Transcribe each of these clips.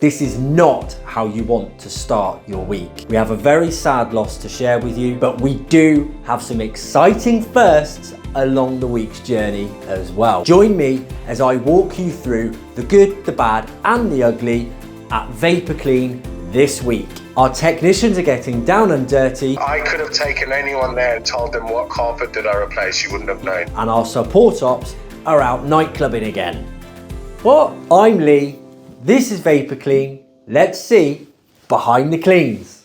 This is not how you want to start your week. We have a very sad loss to share with you, but we do have some exciting firsts along the week's journey as well. Join me as I walk you through the good, the bad, and the ugly at Vapor Clean this week. Our technicians are getting down and dirty. I could have taken anyone there and told them what carpet did I replace, you wouldn't have known. And our support ops are out nightclubbing again. But I'm Lee, this is Vapor Clean. Let's see behind the cleans.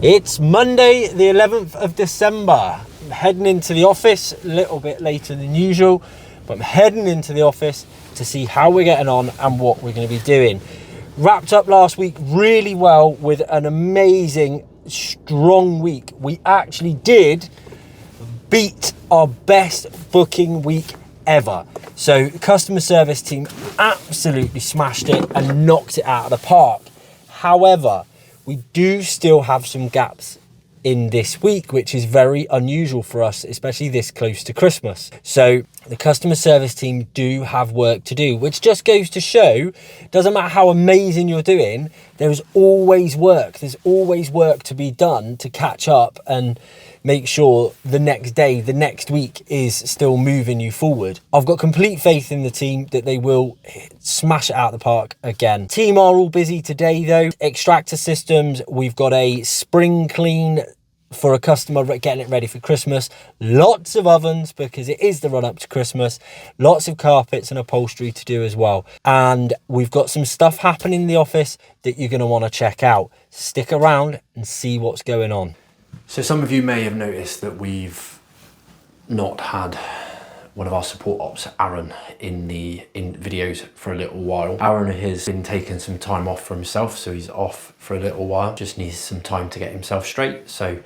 It's Monday, the 11th of December. I'm heading into the office a little bit later than usual, but I'm heading into the office to see how we're getting on and what we're going to be doing. Wrapped up last week really well with an amazing, strong week. We actually did beat our best booking week ever. So the customer service team absolutely smashed it and knocked it out of the park. However, we do still have some gaps in this week, which is very unusual for us, especially this close to Christmas. So the customer service team do have work to do, which just goes to show, doesn't matter how amazing you're doing, there's always work. There's always work to be done to catch up and make sure the next day, the next week is still moving you forward. I've got complete faith in the team that they will smash it out of the park again. Team are all busy today though. Extractor systems, we've got a spring clean for a customer getting it ready for Christmas. Lots of ovens because it is the run up to Christmas. Lots of carpets and upholstery to do as well. And we've got some stuff happening in the office that you're going to want to check out. Stick around and see what's going on. So some of you may have noticed that we've not had one of our support ops, Aaron, in videos for a little while. Aaron has been taking some time off for himself, so he's off for a little while. Just needs some time to get himself straight, so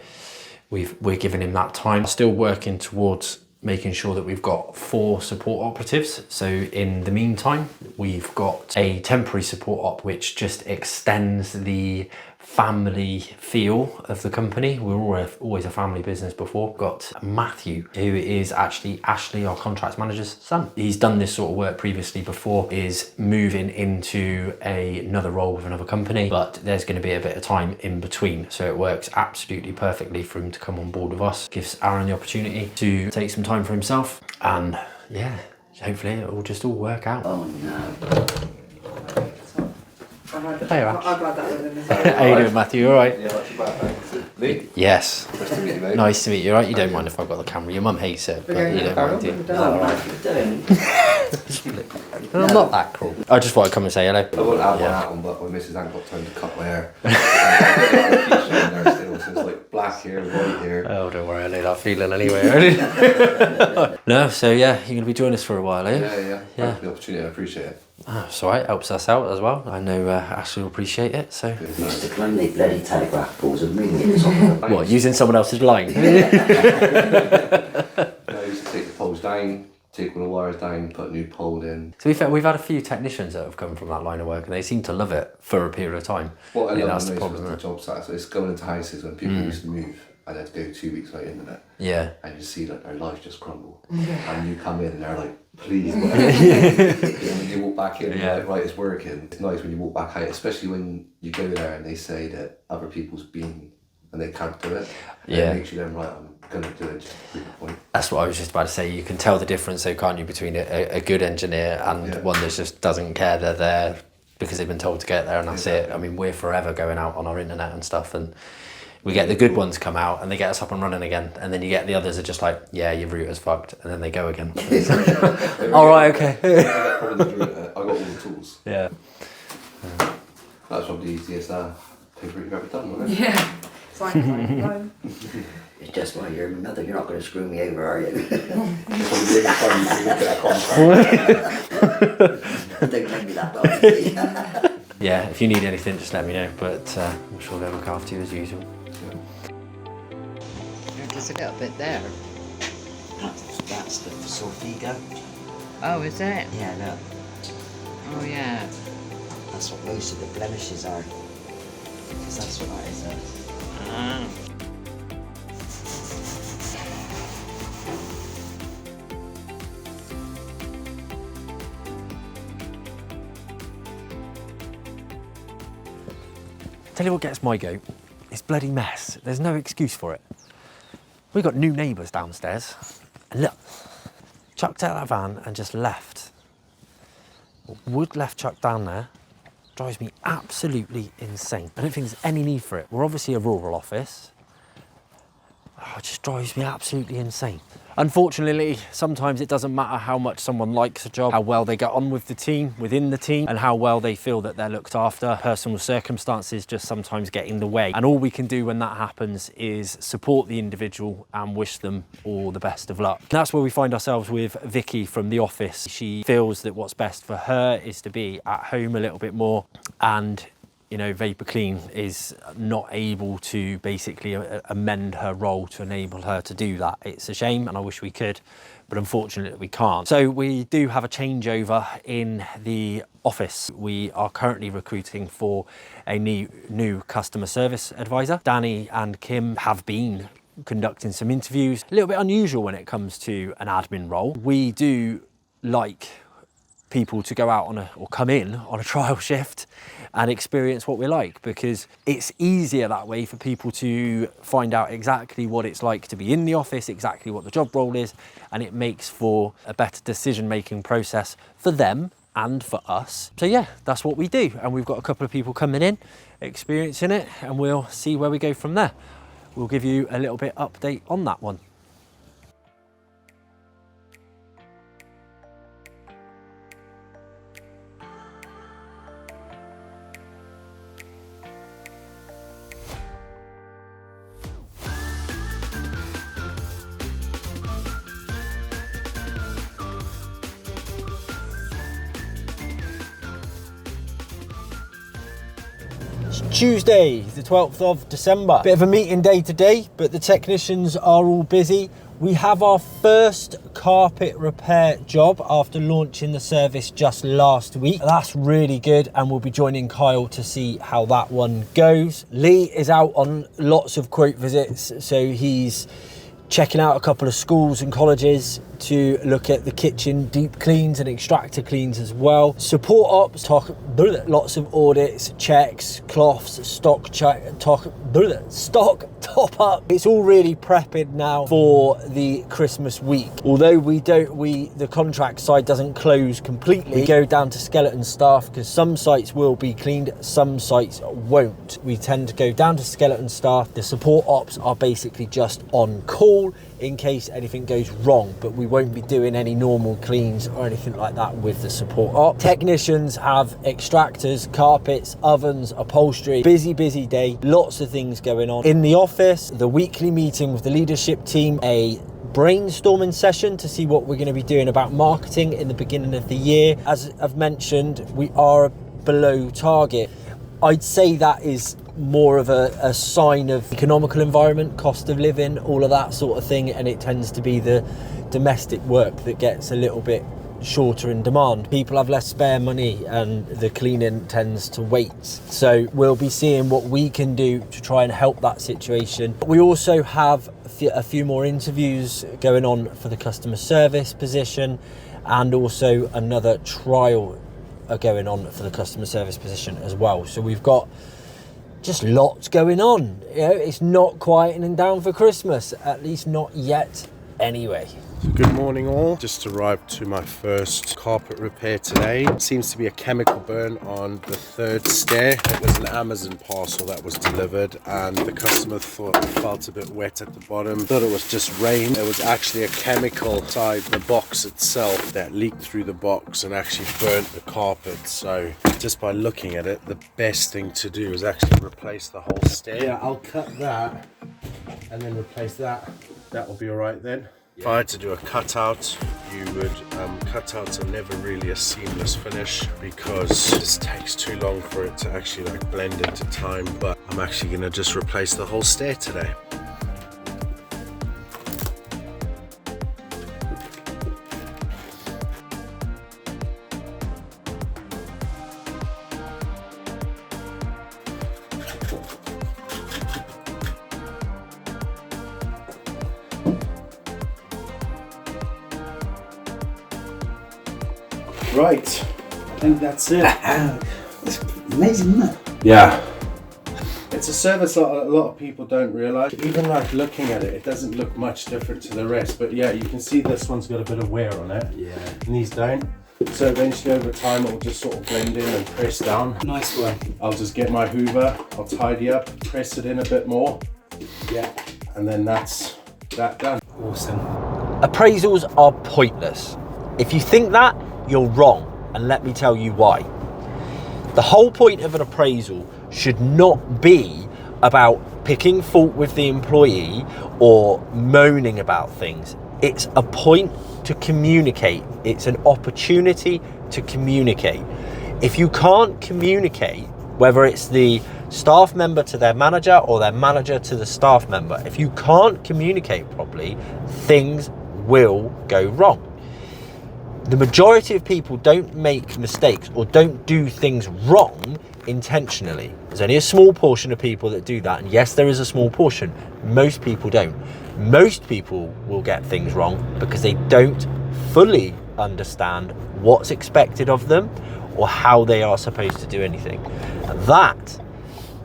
we're giving him that time. Still working towards making sure that we've got 4 support operatives. So in the meantime, we've got a temporary support op, which just extends the family feel of the company. We were always a family business before. We've got Matthew, who is actually Ashley, our contracts manager's son. He's done this sort of work previously before, is moving into another role with another company, but there's going to be a bit of time in between. So it works absolutely perfectly for him to come on board with us. Gives Aaron the opportunity to take some time for himself. And yeah, hopefully it will just all work out. Oh no. Hey, Ash. I'm glad that was in this. How you doing, Matthew? All right? Yeah, not too bad, thanks. Lee? Yes. Nice to meet you, mate. Nice to meet you. All right? You don't mind if I've got the camera. Your mum hates it, but you don't mind, do you? No, right. I'm not that cool. I just thought I'd come and say hello. I won't have one, but my missus ain't got time to cut my hair. So it's like black hair, white hair. Oh, don't worry, I know that feeling anyway. No, so yeah, you're going to be joining us for a while, are you? Yeah. Thanks for the opportunity, I appreciate it. Oh, it's alright, helps us out as well. I know Ashley will appreciate it, so. You used to claim they bloody telegraph poles and ring it on. What, using someone else's line? I used to take the poles down, take one of the wires down, put a new pole in. To be fair, we've had a few technicians that have come from that line of work and they seem to love it for a period of time. What I think love that's the most problem, was the isn't it? job site, so it's going into houses when people used to move and they'd go 2 weeks without internet. Yeah. And you see like their life just crumble. And you come in and they're like, please, whatever. And when you walk back in, you're like, right, it's working. It's nice when you walk back out, especially when you go there and they say that other people's been and they can't do it. Yeah. It makes you then, right, I'm going to do it just to prove the point. That's what I was just about to say. You can tell the difference, though, can't you, between a good engineer and one that just doesn't care they're there because they've been told to get there and that's it. I mean, we're forever going out on our internet and stuff, and we get the good ones come out and they get us up and running again, and then you get the others are just like, yeah, your router's fucked, and then they go again. All right, okay. I got all the tools. Yeah. That's probably the easiest paper you've ever done, wasn't it? Yeah. It's like, It's just like you're mother, you're not going to screw me over, are you? Don't make me that bad. Yeah, if you need anything, just let me know, but I'm sure they'll look after you as usual. There's a little bit there. That's the sulfigo. Oh, is it? Yeah, look. Oh, yeah. That's what most of the blemishes are. Because that's what that is. Ah. Tell you what gets my goat, it's bloody mess. There's no excuse for it. We've got new neighbours downstairs, and look, chucked out that van and just left. Wood left chucked down there drives me absolutely insane. I don't think there's any need for it. We're obviously a rural office. Oh, it just drives me absolutely insane. Unfortunately, sometimes it doesn't matter how much someone likes a job, how well they get on with the team, within the team, and how well they feel that they're looked after. Personal circumstances just sometimes get in the way. And all we can do when that happens is support the individual and wish them all the best of luck. And that's where we find ourselves with Vicky from the office. She feels that what's best for her is to be at home a little bit more, and you know, Vapor Clean is not able to basically amend her role to enable her to do that. It's a shame, and I wish we could, but unfortunately we can't. So we do have a changeover in the office. We are currently recruiting for a new customer service advisor. Danny and Kim have been conducting some interviews. A little bit unusual when it comes to an admin role. We do like people to go out on or come in on a trial shift and experience what we like, because it's easier that way for people to find out exactly what it's like to be in the office, exactly what the job role is, and it makes for a better decision-making process for them and for us. So yeah, that's what we do, and we've got a couple of people coming in, experiencing it, and we'll see where we go from there. We'll give you a little bit update on that one. Tuesday, the 12th of December. Bit of a meeting day today, but the technicians are all busy. We have our first carpet repair job after launching the service just last week. That's really good, and we'll be joining Kyle to see how that one goes. Lee is out on lots of quote visits, so he's checking out a couple of schools and colleges to look at the kitchen deep cleans and extractor cleans as well. Support ops, lots of audits, checks, cloths, stock top up. It's all really prepping now for the Christmas week. Although the contract side doesn't close completely, we go down to skeleton staff because some sites will be cleaned, some sites won't. We tend to go down to skeleton staff. The support ops are basically just on call in case anything goes wrong, but we won't be doing any normal cleans or anything like that with the support op. Technicians have extractors, carpets, ovens, upholstery. Busy day, lots of things going on. In the office, the weekly meeting with the leadership team, a brainstorming session to see what we're going to be doing about marketing in the beginning of the year. As I've mentioned, we are below target. I'd say that is more of a sign of economical environment, cost of living, all of that sort of thing, and it tends to be the domestic work that gets a little bit shorter in demand. People have less spare money and the cleaning tends to wait. So we'll be seeing what we can do to try and help that situation. We also have a few more interviews going on for the customer service position, and also another trial going on for the customer service position as well. So we've got just lots going on. You know, it's not quieting down for Christmas, at least not yet anyway. Good morning all. Just arrived to my first carpet repair today. Seems to be a chemical burn on the third stair. It was an Amazon parcel that was delivered, and the customer thought it felt a bit wet at the bottom. Thought it was just rain. It was actually a chemical inside the box itself that leaked through the box and actually burnt the carpet. So just by looking at it, the best thing to do is actually replace the whole stair. Yeah, I'll cut that and then replace that. That will be all right then. If I had to do a cutout, you would cutouts are never really a seamless finish because it just takes too long for it to actually like blend into time. But I'm actually going to just replace the whole stair today. Right, I think that's it. It's amazing, isn't it? Yeah, It's a service that a lot of people don't realise. Even like looking at it, it doesn't look much different to the rest. But yeah, you can see this one's got a bit of wear on it. Yeah. And these don't. So eventually over time it will just sort of blend in and press down. Nice one. I'll just get my hoover, I'll tidy up, press it in a bit more. Yeah. And then that's that done. Awesome. Appraisals are pointless. If you think that, you're wrong, and let me tell you why. The whole point of an appraisal should not be about picking fault with the employee or moaning about things. It's a point to communicate. It's an opportunity to communicate. If you can't communicate, whether it's the staff member to their manager or their manager to the staff member, if you can't communicate properly, things will go wrong. The majority of people don't make mistakes or don't do things wrong intentionally. There's only a small portion of people that do that, and yes, there is a small portion. Most people don't. Most people will get things wrong because they don't fully understand what's expected of them or how they are supposed to do anything. And that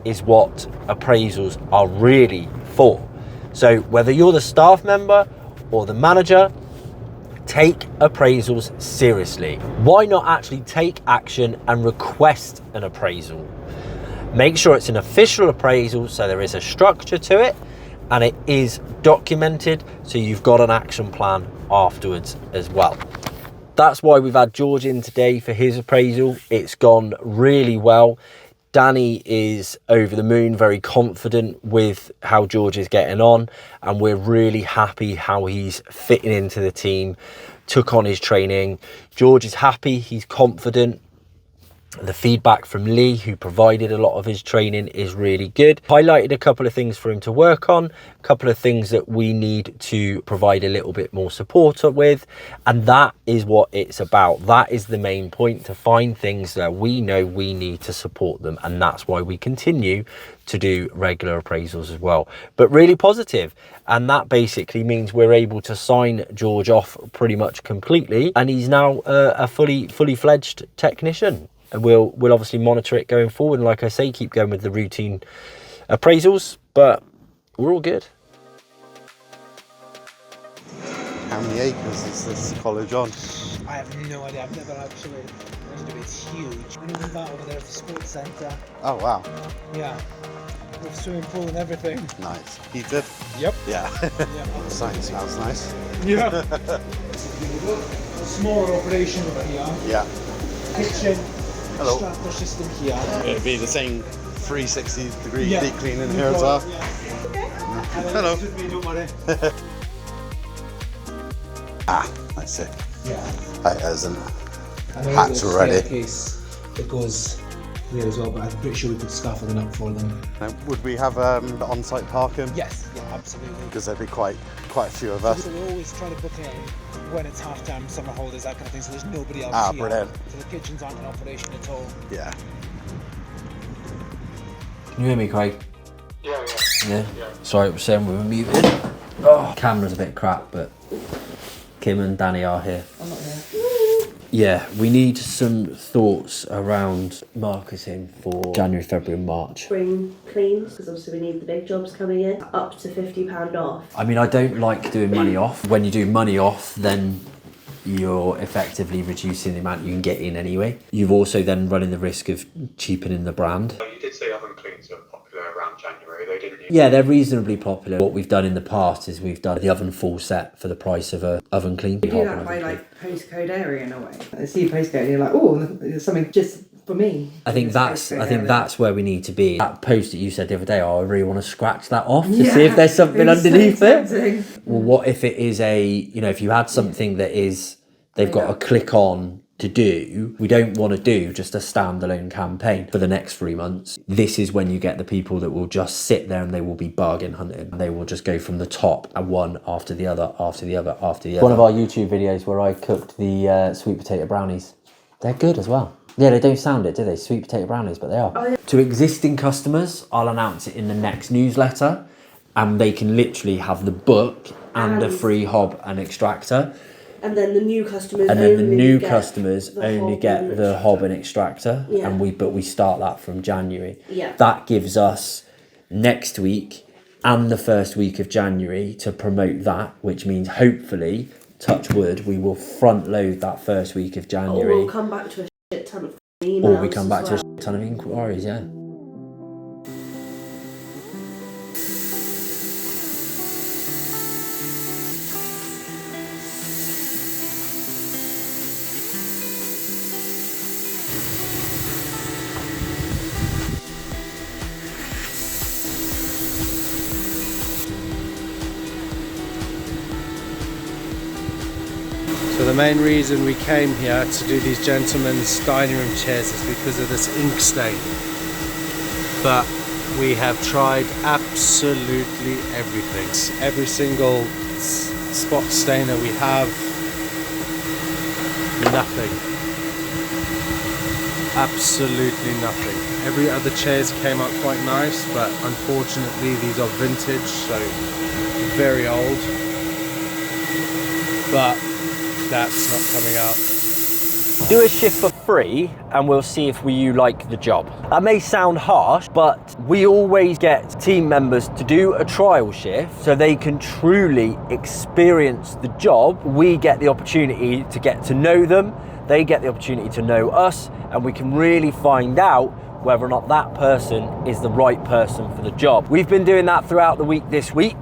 is what appraisals are really for. So whether you're the staff member or the manager, take appraisals seriously. Why not actually take action and request an appraisal? Make sure it's an official appraisal so there is a structure to it and it is documented so you've got an action plan afterwards as well. That's why we've had George in today for his appraisal. It's gone really well. Danny is over the moon, very confident with how George is getting on, and we're really happy how he's fitting into the team, took on his training. George is happy, he's confident. The feedback from Lee, who provided a lot of his training, is really good. Highlighted a couple of things for him to work on, a couple of things that we need to provide a little bit more support with, and that is what it's about. That is the main point, to find things that we know we need to support them, and that's why we continue to do regular appraisals as well. But really positive, and that basically means we're able to sign George off pretty much completely, and he's now a fully fledged technician. And we'll obviously monitor it going forward, and like I say, keep going with the routine appraisals, but we're all good. How many acres is this college on? I have no idea. I've never actually. It's huge. We moved that over there at the sports centre. Oh wow. Yeah. With swimming pool and everything. Nice. Heated? Yep. Yeah. Yeah. Sounds nice. Yeah. Smaller operation over here. Yeah. Kitchen. Hello. Extractor system here. It'd be the same 360-degree Yeah. deep cleaning here as well. Hello. Don't worry. That's it. Yeah. That isn't. I know Hats there's a already. staircase that goes there as well, but I'm pretty sure we could scaffold up for them. Would we have on-site parking? Yes, yeah, absolutely. Because there'd be quite a few of us. So we're always trying to book it when it's half time, summer holidays, that kind of thing, so there's nobody else here. Brilliant. So the kitchens aren't in operation at all. Yeah. Can you hear me, Craig? Yeah. Yeah? Sorry, I was saying we were muted. Oh, camera's a bit crap, but Kim and Danny are here. I'm not here. Yeah, we need some thoughts around marketing for January, February and March. Spring cleans, because obviously we need the big jobs coming in, up to £50 off. I mean, I don't like doing money off. When you do money off, then you're effectively reducing the amount you can get in anyway. You've also then running the risk of cheapening the brand. You did say oven cleans are popular around January, though, didn't you? Yeah, they're reasonably popular. What we've done in the past is we've done the oven full set for the price of a oven clean. You do that by like postcode area in a way. I see a postcode and you're like, oh, there's something just for me. I think that's where we need to be. That post that you said the other day, oh, I really want to scratch that off to see if there's something underneath it. Well, what if it is if you had something that is they've got to click on to do. We don't want to do just a standalone campaign for the next 3 months. This is when you get the people that will just sit there and they will be bargain hunting. They will just go from the top and one after the other, after the other, after the other. One of our YouTube videos where I cooked the sweet potato brownies. They're good as well. Yeah, they don't sound it, do they? Sweet potato brownies, but they are. Oh, yeah. To existing customers, I'll announce it in the next newsletter, and they can literally have the book and a free hob and extractor. And then the new customers only get the hob and extractor, yeah. but we start that from January. Yeah. That gives us next week and the first week of January to promote that, which means hopefully, touch wood, we will front load that first week of January. Or we'll come back to a shit ton of emails. Or we come back as to a well. shit ton of inquiries, yeah. So the main reason we came here to do these gentlemen's dining room chairs is because of this ink stain. But we have tried absolutely everything. Every single spot stainer we have, nothing. Absolutely nothing. Every other chairs came out quite nice, but unfortunately these are vintage, so very old. But that's not coming out. Do a shift for free and we'll see if you like the job. That may sound harsh, but we always get team members to do a trial shift so they can truly experience the job. We get the opportunity to get to know them, they get the opportunity to know us, and we can really find out whether or not that person is the right person for the job. We've been doing that throughout the week this week.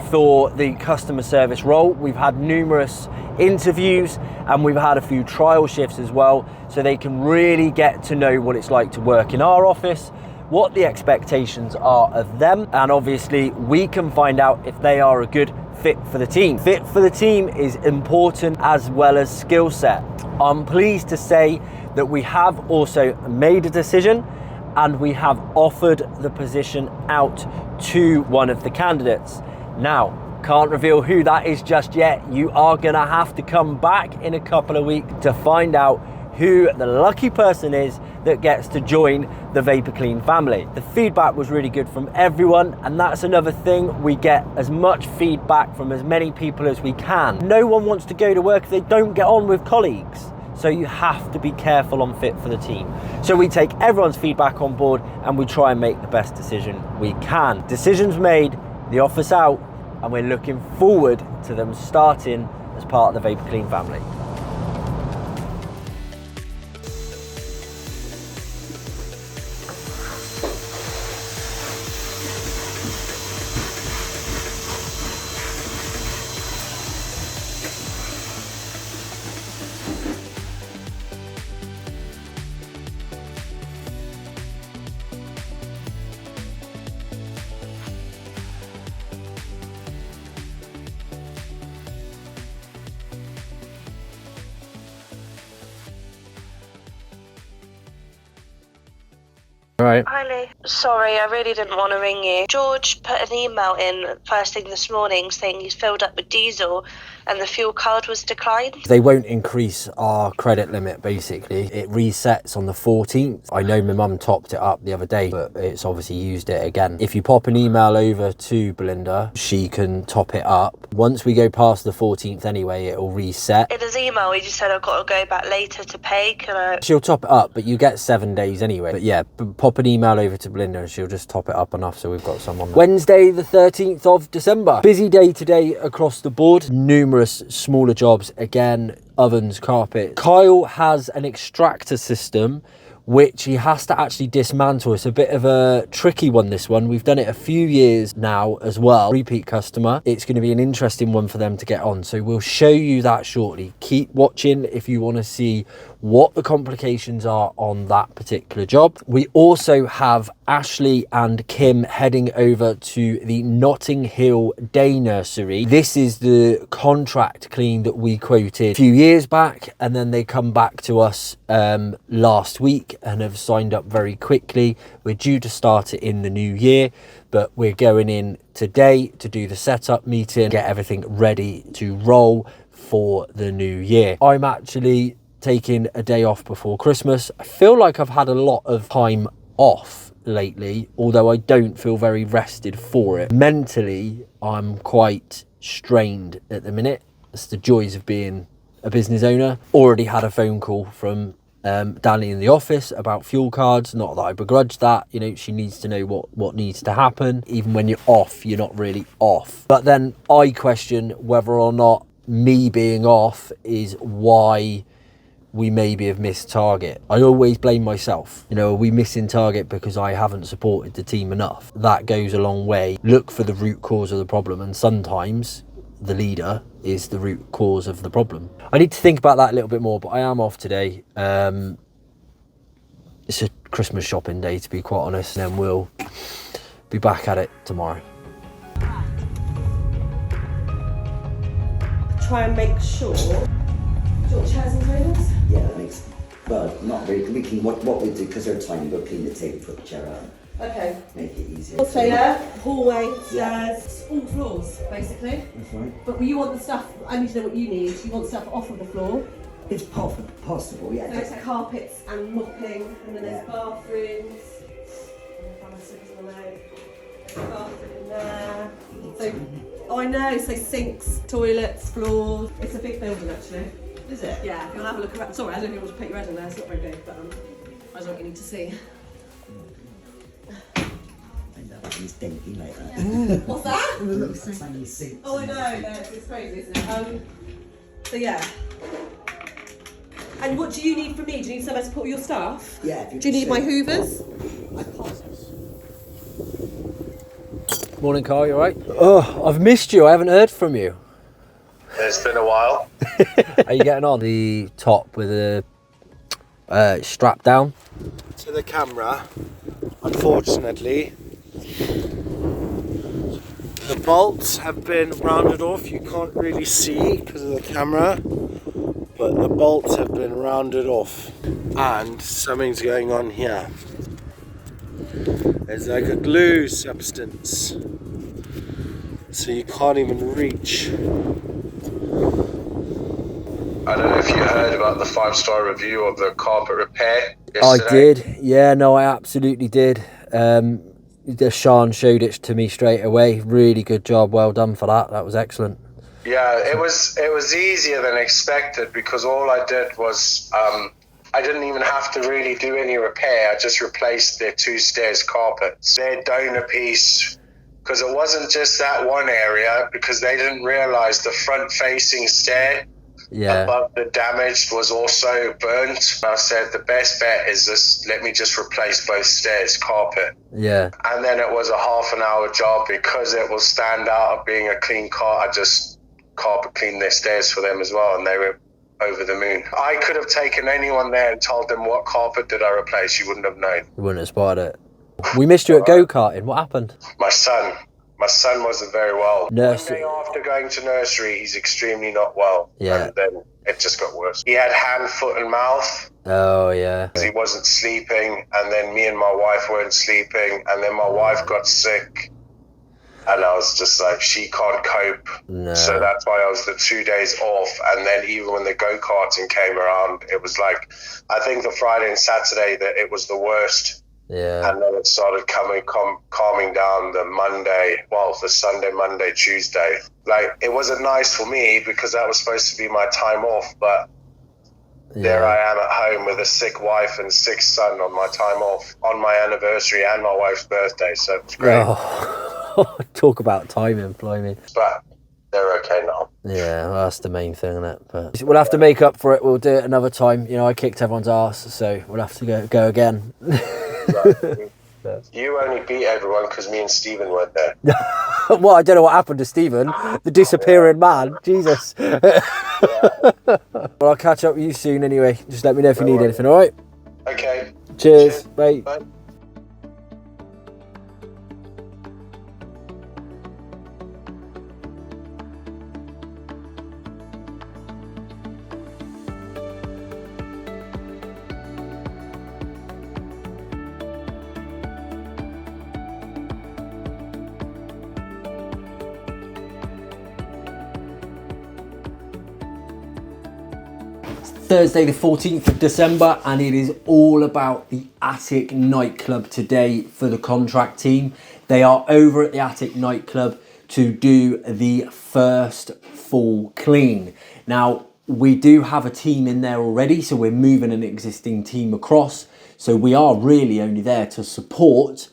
For the customer service role, we've had numerous interviews and we've had a few trial shifts as well, so they can really get to know what it's like to work in our office, what the expectations are of them, and obviously we can find out if they are a good fit for the team. Fit for the team is important as well as skill set. I'm pleased to say that we have also made a decision and we have offered the position out to one of the candidates. Now, can't reveal who that is just yet. You are gonna have to come back in a couple of weeks to find out who the lucky person is that gets to join the Vapor Clean family. The feedback was really good from everyone, and that's another thing. We get as much feedback from as many people as we can. No one wants to go to work if they don't get on with colleagues. So you have to be careful on fit for the team. So we take everyone's feedback on board and we try and make the best decision we can. Decisions made, the offer's out, and we're looking forward to them starting as part of the Vapor Clean family. Right. Hi Lee. Sorry, I really didn't want to ring you. George put an email in first thing this morning saying he's filled up with diesel and the fuel card was declined. They won't increase our credit limit, basically. It resets on the 14th. I know my mum topped it up the other day, but it's obviously used it again. If you pop an email over to Belinda, she can top it up. Once we go past the 14th anyway, it'll reset. In his email, he just said I've got to go back later to pay. Can I? She'll top it up, but you get 7 days anyway. But yeah, pop an email over to Belinda and she'll just top it up enough so we've got some on. Wednesday, the 13th of December. Busy day today across the board. Numerous smaller jobs, again, ovens, carpet. Kyle has an extractor system which he has to actually dismantle. It's a bit of a tricky one, this one. We've done it a few years now as well. Repeat customer. It's going to be an interesting one for them to get on. So we'll show you that shortly. Keep watching if you want to see what the complications are on that particular job. We also have Ashley and Kim heading over to the Notting Hill Day Nursery. This is the contract clean that we quoted a few years back, and then they come back to us last week and have signed up very quickly. We're due to start it in the new year, but we're going in today to do the setup meeting, get everything ready to roll for the new year. I'm actually taking a day off before Christmas. I feel like I've had a lot of time off lately, although I don't feel very rested for it. Mentally, I'm quite strained at the minute. It's the joys of being a business owner. Already had a phone call from Danny in the office about fuel cards. Not that I begrudge that, you know, she needs to know what needs to happen. Even when you're off, you're not really off. But then I question whether or not me being off is why we maybe have missed target. I always blame myself. You know, are we missing target because I haven't supported the team enough? That goes a long way. Look for the root cause of the problem, and sometimes the leader is the root cause of the problem. I need to think about that a little bit more, but I am off today. It's a Christmas shopping day, to be quite honest, and then we'll be back at it tomorrow. Try and make sure. Do you want chairs and tables? Yeah, that makes, well, not really. We can, what we do, because they're tiny, we'll clean the table, put the chair out. Okay. Make it easier. Also, yeah, hallway, stairs, all floors, basically. That's right. But you want the stuff, I need to know what you need. You want stuff off of the floor. It's possible, yeah. So it's carpets and mopping, and then there's bathrooms. Bathroom in there. So, I know, so sinks, toilets, floors. It's a big building actually. Is it? Yeah, you'll have a look around. Sorry, I don't know if you want to put your head in there, it's not very big, but I don't know what you need to see. He's dinky like that. What's that? It looks tiny sinks. Oh, I know, it's crazy, isn't it? So yeah. And what do you need from me? Do you need somewhere to put all your stuff? Yeah. Do you need my hoovers? Morning, Carl, you alright? Oh, I've missed you, I haven't heard from you. It's been a while. Are you getting on? The top with the strap down? To the camera, unfortunately, the bolts have been rounded off. You can't really see because of the camera, but the bolts have been rounded off, and something's going on here. There's like a glue substance, so you can't even reach. I don't know if you heard about the 5-star review of the carpet repair yesterday. I did, yeah, no, I absolutely did. Sean showed it to me straight away. Really good job, well done for that. That was excellent. Yeah, it was easier than expected, because all I did was I didn't even have to really do any repair. I just replaced their 2 stairs carpets. Their donor piece, because it wasn't just that one area, because they didn't realise the front facing stair above the damaged was also burnt. I said the best bet is this, let me just replace both stairs carpet. Yeah. And then it was a half an hour job, because it will stand out of being a clean car. I just carpet cleaned their stairs for them as well, and they were over the moon. I could have taken anyone there and told them what carpet did I replace. You wouldn't have known. You wouldn't have spotted it. We missed you at go-karting. What happened? My son wasn't very well. Nursery. One day after going to nursery, he's extremely not well. Yeah. And then it just got worse. He had hand, foot and mouth. Oh, yeah. He wasn't sleeping, and then me and my wife weren't sleeping, and then my wife got sick. And I was just like, she can't cope. No. So that's why I was the 2 days off. And then even when the go-karting came around, it was like, I think the Friday and Saturday that it was the worst. Yeah. And then it started calming down the Sunday, Monday, Tuesday. Like, it wasn't nice for me, because that was supposed to be my time off. But there I am at home with a sick wife and sick son on my time off, on my anniversary and my wife's birthday. So it's great. Oh, talk about timing, blimey. But they're okay now. Yeah, well, that's the main thing, isn't it? But we'll have to make up for it. We'll do it another time. You know, I kicked everyone's ass, so we'll have to go again. You only beat everyone because me and Stephen weren't there. Well, I don't know what happened to Stephen, the disappearing man. Jesus. Well, I'll catch up with you soon anyway. Just let me know if you need anything, all right? Okay. Cheers. Bye. Bye. Thursday the 14th of December, and it is all about the Attic nightclub today for the contract team. They are over at the Attic nightclub to do the first full clean. Now, we do have a team in there already, so we're moving an existing team across. So we are really only there to support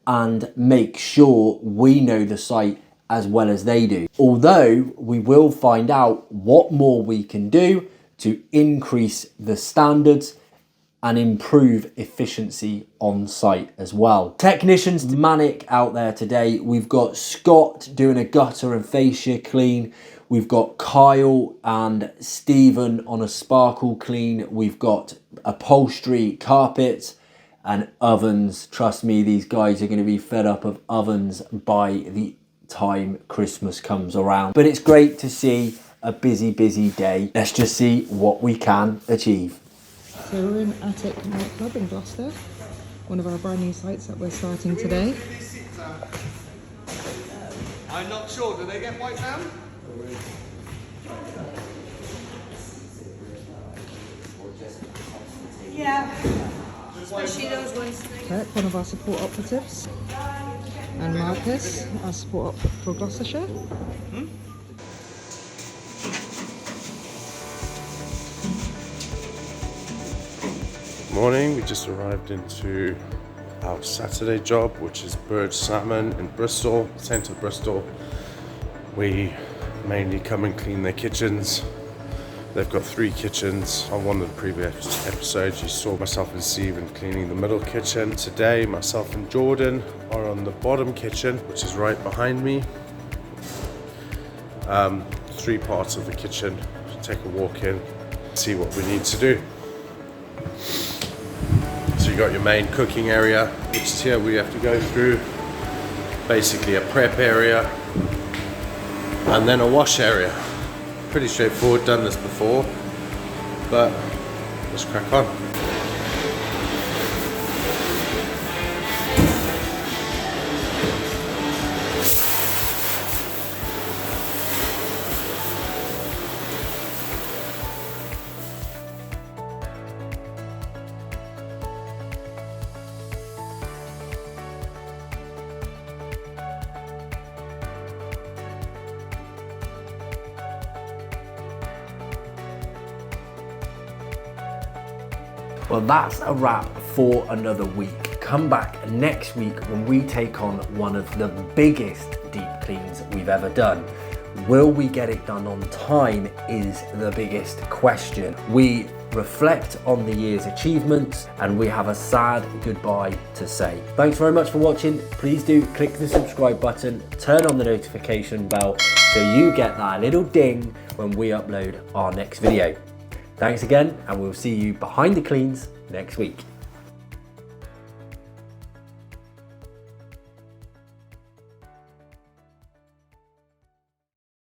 and make sure we know the site as well as they do. Although we will find out what more we can do to increase the standards and improve efficiency on site as well. Technicians manic out there today. We've got Scott doing a gutter and fascia clean. We've got Kyle and Stephen on a sparkle clean. We've got upholstery, carpets and ovens. Trust me, these guys are going to be fed up of ovens by the time Christmas comes around. But it's great to see a busy day. Let's just see what we can achieve. So we're in Attic nightclub in Gloucester, one of our brand new sites that we're starting today. I'm not sure, do they get white down? Yeah. Especially those ones. Kirk, one of our support operatives, and Marcus, our support op for Gloucestershire. Morning, we just arrived into our Saturday job, which is bird salmon in Bristol, centre of Bristol. We mainly come and clean their kitchens. They've got 3 kitchens. On one of the previous episodes you saw myself and Stephen cleaning the middle kitchen. Today myself and Jordan are on the bottom kitchen, which is right behind me. 3 parts of the kitchen. Take a walk in, see what we need to do. So you got your main cooking area, which is here we have to go through. Basically a prep area and then a wash area. Pretty straightforward, done this before, but let's crack on. Well, that's a wrap for another week. Come back next week when we take on one of the biggest deep cleans we've ever done. Will we get it done on time is the biggest question. We reflect on the year's achievements and we have a sad goodbye to say. Thanks very much for watching. Please do click the subscribe button, turn on the notification bell so you get that little ding when we upload our next video. Thanks again, and we'll see you behind the cleans next week.